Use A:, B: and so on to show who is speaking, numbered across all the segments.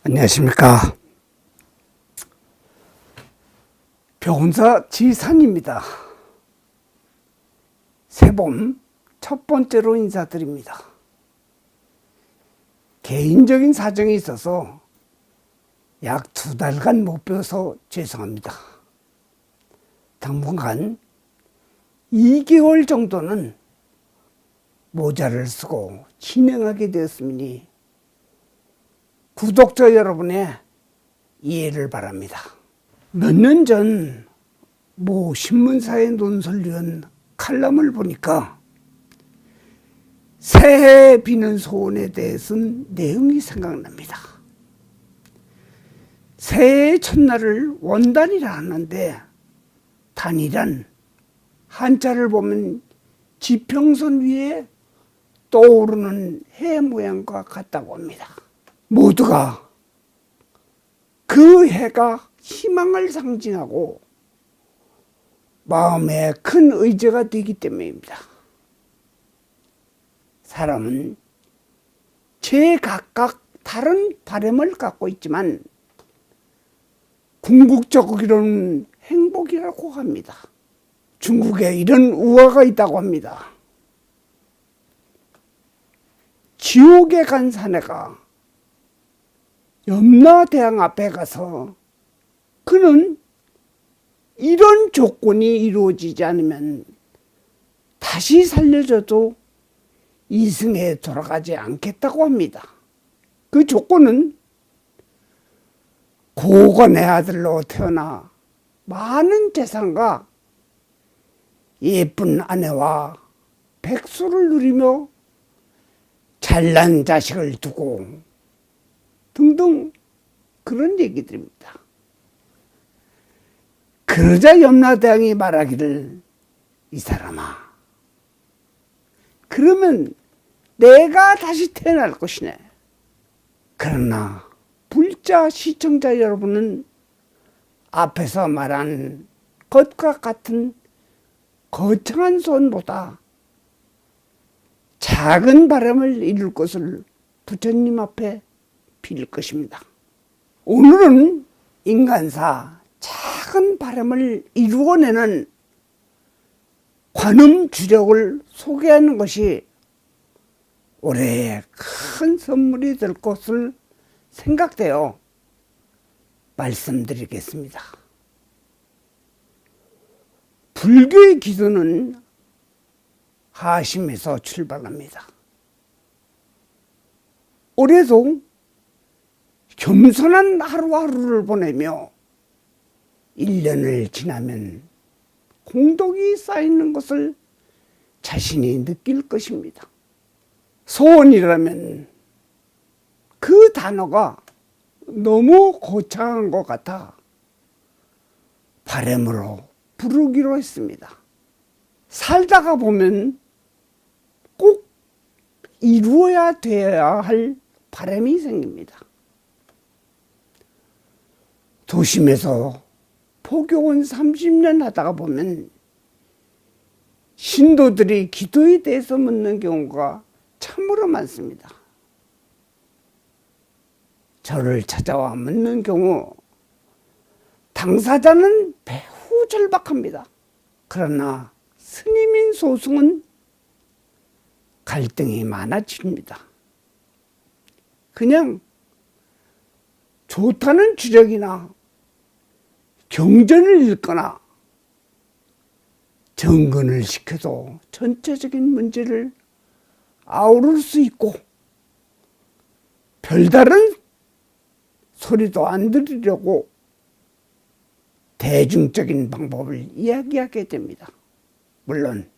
A: 안녕하십니까. 병사 지산입니다. 새봄 첫 번째로 인사드립니다. 개인적인 사정이 있어서 약 2달간 못 뵈어서 죄송합니다. 당분간 2개월 정도는 모자를 쓰고 진행하게 되었으니 구독자 여러분의 이해를 바랍니다. 몇 년 전 모 신문사의 논설위원 칼럼을 보니까 새해 비는 소원에 대해서는 내용이 생각납니다. 새해 첫날을 원단이라 하는데 단이란 한자를 보면 지평선 위에 떠오르는 해 모양과 같다고 합니다. 모두가 그 해가 희망을 상징하고 마음에 큰 의지가 되기 때문입니다. 사람은 제각각 다른 바람을 갖고 있지만 궁극적으로는 행복이라고 합니다. 중국에 이런 우화가 있다고 합니다. 지옥에 간 사내가 염라대왕 앞에 가서 그는 이런 조건이 이루어지지 않으면 다시 살려줘도 이승에 돌아가지 않겠다고 합니다. 그 조건은 고관의 아들로 태어나 많은 재산과 예쁜 아내와 백수를 누리며 잘난 자식을 두고 등등 그런 얘기들입니다. 그러자 염라대왕이 말하기를, 이 사람아, 그러면 내가 다시 태어날 것이네. 그러나 불자 시청자 여러분은 앞에서 말한 것과 같은 거창한 소원보다 작은 바람을 이룰 것을 부처님 앞에 빌 것입니다. 오늘은 인간사 작은 바람을 이루어내는 관음 주력을 소개하는 것이 올해의 큰 선물이 될 것을 생각되어 말씀드리겠습니다. 불교의 기도는 하심에서 출발합니다. 올해도 겸손한 하루하루를 보내며 1년을 지나면 공덕이 쌓이는 것을 자신이 느낄 것입니다. 소원이라면 그 단어가 너무 거창한 것 같아 바람으로 부르기로 했습니다. 살다가 보면 꼭 이루어야 되어야 할 바람이 생깁니다. 도심에서 포교원 30년 하다가 보면 신도들이 기도에 대해서 묻는 경우가 참으로 많습니다. 저를 찾아와 묻는 경우 당사자는 매우 절박합니다. 그러나 스님인 소승은 갈등이 많아집니다. 그냥 좋다는 주력이나 경전을 읽거나 정근을 시켜도 전체적인 문제를 아우를 수 있고 별다른 소리도 안 들으려고 대중적인 방법을 이야기하게 됩니다. 물론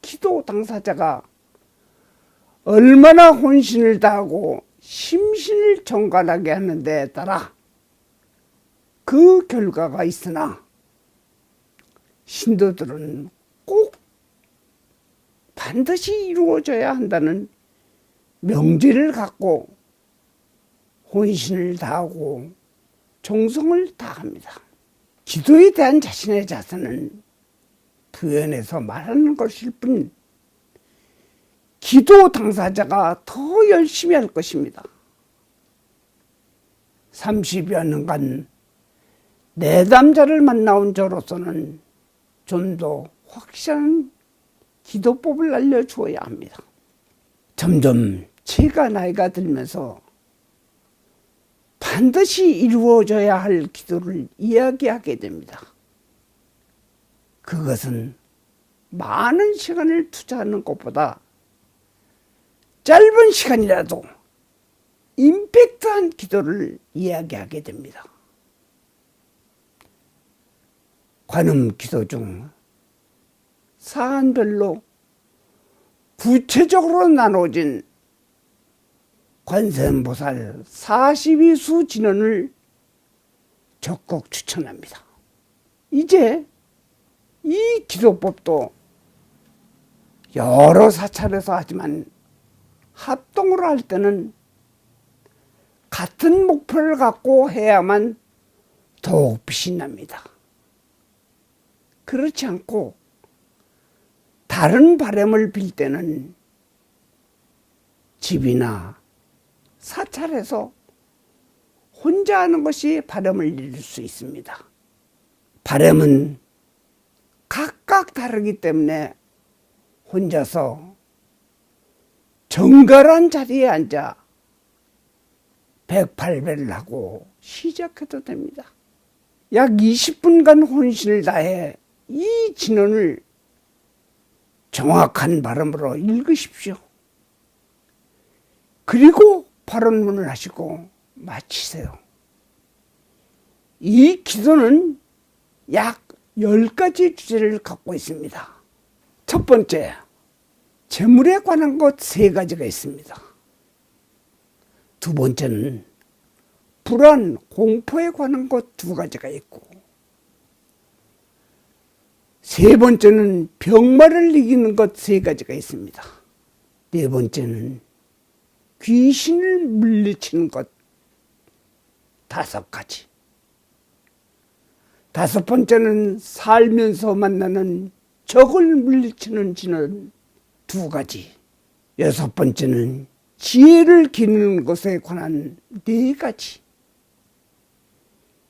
A: 기도 당사자가 얼마나 혼신을 다하고 심신을 정갈하게 하는 데에 따라 그 결과가 있으나 신도들은 꼭 반드시 이루어져야 한다는 명제를 갖고 혼신을 다하고 정성을 다합니다. 기도에 대한 자신의 자세는 부연해서 말하는 것일 뿐 기도 당사자가 더 열심히 할 것입니다. 30여 년간 내담자를 만나온 저로서는 좀 더 확실한 기도법을 알려주어야 합니다. 점점 제가 나이가 들면서 반드시 이루어져야 할 기도를 이야기하게 됩니다. 그것은 많은 시간을 투자하는 것보다 짧은 시간이라도 임팩트한 기도를 이야기하게 됩니다. 관음 기도 중 사안별로 구체적으로 나눠진 관세음보살 42수 진언을 적극 추천합니다. 이제 이 기도법도 여러 사찰에서 하지만 합동으로 할 때는 같은 목표를 갖고 해야만 더욱 빛이 납니다. 그렇지 않고 다른 바람을 빌 때는 집이나 사찰에서 혼자 하는 것이 바람을 이룰 수 있습니다. 바람은 각각 다르기 때문에 혼자서 정갈한 자리에 앉아 108배를 하고 시작해도 됩니다. 약 20분간 혼신을 다해 이 진언을 정확한 발음으로 읽으십시오. 그리고 발언문을 하시고 마치세요. 이 기도는 약 10가지 주제를 갖고 있습니다. 첫 번째, 재물에 관한 것 3가지가 있습니다. 두 번째는 불안, 공포에 관한 것 2가지가 있고, 세 번째는 병마를 이기는 것 3가지가 있습니다. 네 번째는 귀신을 물리치는 것 5가지. 5번째는 살면서 만나는 적을 물리치는 진언 2가지. 6번째는 지혜를 기르는 것에 관한 4가지.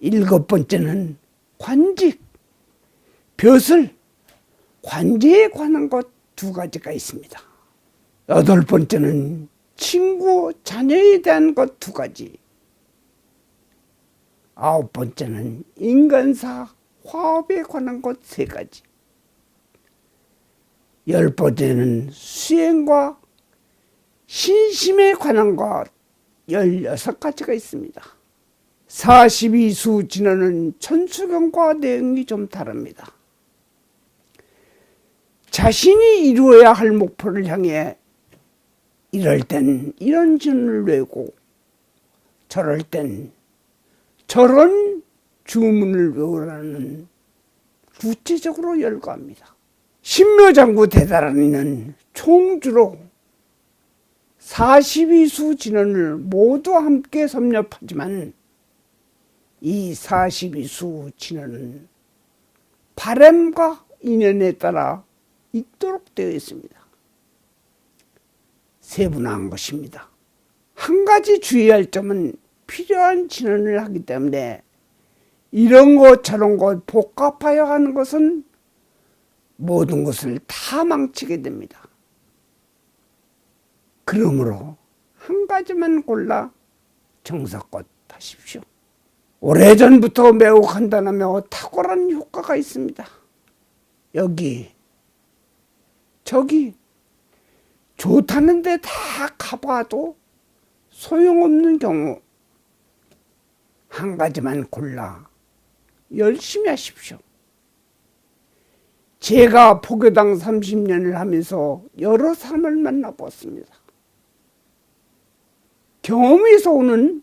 A: 7번째는 관직, 벼슬, 관제에 관한 것 2가지가 있습니다. 8번째는 친구, 자녀에 대한 것 2가지. 9번째는 인간사, 화합에 관한 것 3가지. 10번째는 수행과 신심에 관한 것 16가지가 있습니다. 42수 진언은 천수경과 내용이 좀 다릅니다. 자신이 이루어야 할 목표를 향해 이럴 땐 이런 진언을 외우고 저럴 땐 저런 주문을 외우라는 구체적으로 열거합니다. 신묘장구 대단하는 총주로 42수 진언을 모두 함께 섭렵하지만 이 42수 진언은 바람과 인연에 따라 있도록 되어 있습니다. 세분화한 것입니다. 한 가지 주의할 점은 필요한 진언을 하기 때문에 이런 것 저런 것 복합하여 하는 것은 모든 것을 다 망치게 됩니다. 그러므로 한 가지만 골라 정석껏 하십시오. 오래전부터 매우 간단하며 탁월한 효과가 있습니다. 여기 저기 좋다는 데 다 가봐도 소용없는 경우 한 가지만 골라 열심히 하십시오. 제가 포교당 30년을 하면서 여러 사람을 만나보았습니다. 경험에서 오는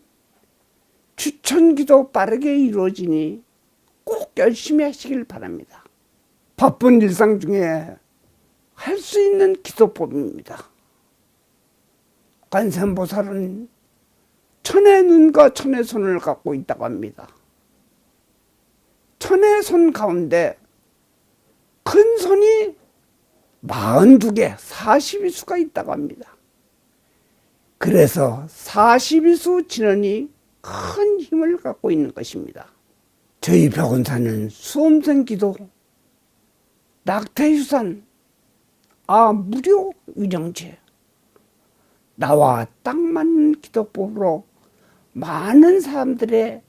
A: 추천기도 빠르게 이루어지니 꼭 열심히 하시길 바랍니다. 바쁜 일상 중에 할 수 있는 기도법입니다. 관세음보살은 천의 눈과 천의 손을 갖고 있다고 합니다. 천의 손 가운데 큰 손이 42개, 42수가 있다고 합니다. 그래서 42수 진언이 큰 힘을 갖고 있는 것입니다. 저희 백운사는 수험생기도, 낙태유산, 무료 위정제, 나와 딱 맞는 기도법으로 많은 사람들에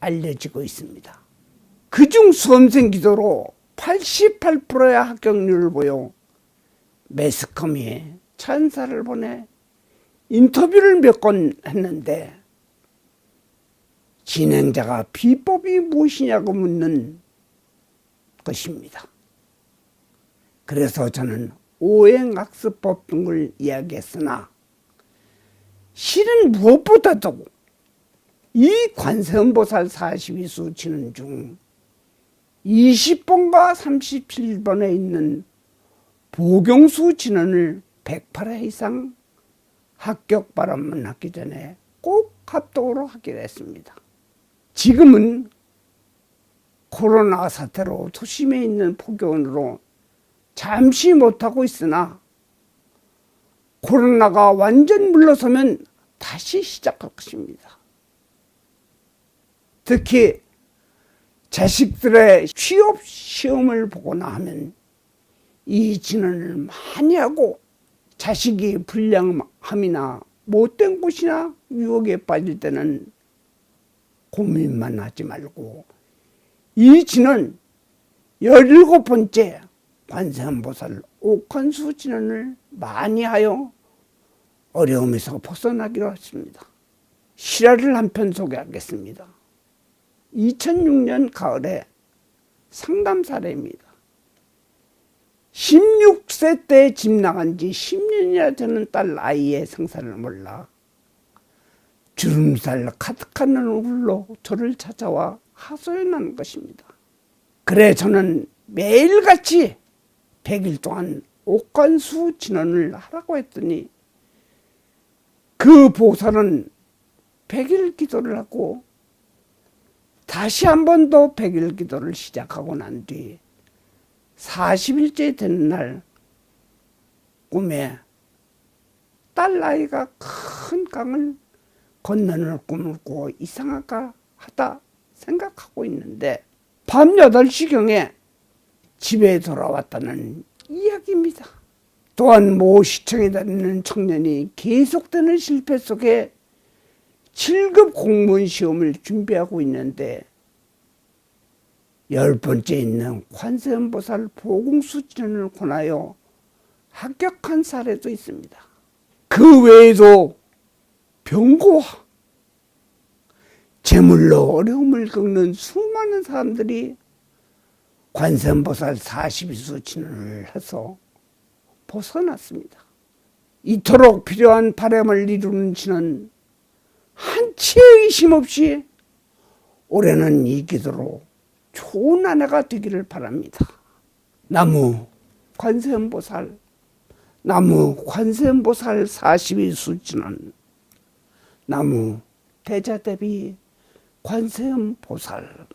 A: 알려지고 있습니다. 그중 수험생 기도로 88%의 합격률을 보여 매스컴에 찬사를 보내 인터뷰를 몇 건 했는데 진행자가 비법이 무엇이냐고 묻는 것입니다. 그래서 저는 오행학습법 등을 이야기했으나 실은 무엇보다도 이 관세음보살 42수 진언 중 20번과 37번에 있는 보경수 진언을 108회 이상 합격 바람만 하기 전에 꼭 합독으로 하기로 했습니다. 지금은 코로나 사태로 도심에 있는 포교원으로 잠시 못하고 있으나 코로나가 완전 물러서면 다시 시작할 것입니다. 특히 자식들의 취업 시험을 보거나 하면 이 진언을 많이 하고 자식이 불량함이나 못된 곳이나 유혹에 빠질 때는 고민만 하지 말고 이 진언 17번째 관세음보살 옥환수 진언을 많이 하여 어려움에서 벗어나기로 했습니다. 실화를 한 편 소개하겠습니다. 2006년 가을에 상담 사례입니다. 16세 때 집 나간 지 10년이나 되는 딸 아이의 생사를 몰라 주름살 가득한 눈물로 저를 찾아와 하소연하는 것입니다. 그래 저는 매일같이 100일 동안 옥관수 진언을 하라고 했더니 그 보살은 100일 기도를 하고 다시 한 번 더 100일 기도를 시작하고 난 뒤 40일째 되는 날 꿈에 딸 아이가 큰 강을 건너는 꿈을 꾸고 이상하다 하다 생각하고 있는데 밤 8시경에 집에 돌아왔다는 이야기입니다. 또한 모 시청에 다니는 청년이 계속되는 실패 속에 7급 공무원 시험을 준비하고 있는데 10번째 있는 관세음보살 보공수 진언을 권하여 합격한 사례도 있습니다. 그 외에도 병고와 재물로 어려움을 겪는 수많은 사람들이 관세음보살 42수 진언을 해서 벗어났습니다. 이토록 필요한 바람을 이루는 진언 한치의 의심 없이 올해는 이 기도로 좋은 아내가 되기를 바랍니다. 나무 관세음보살 42수 진언, 나무 대자대비 관세음보살.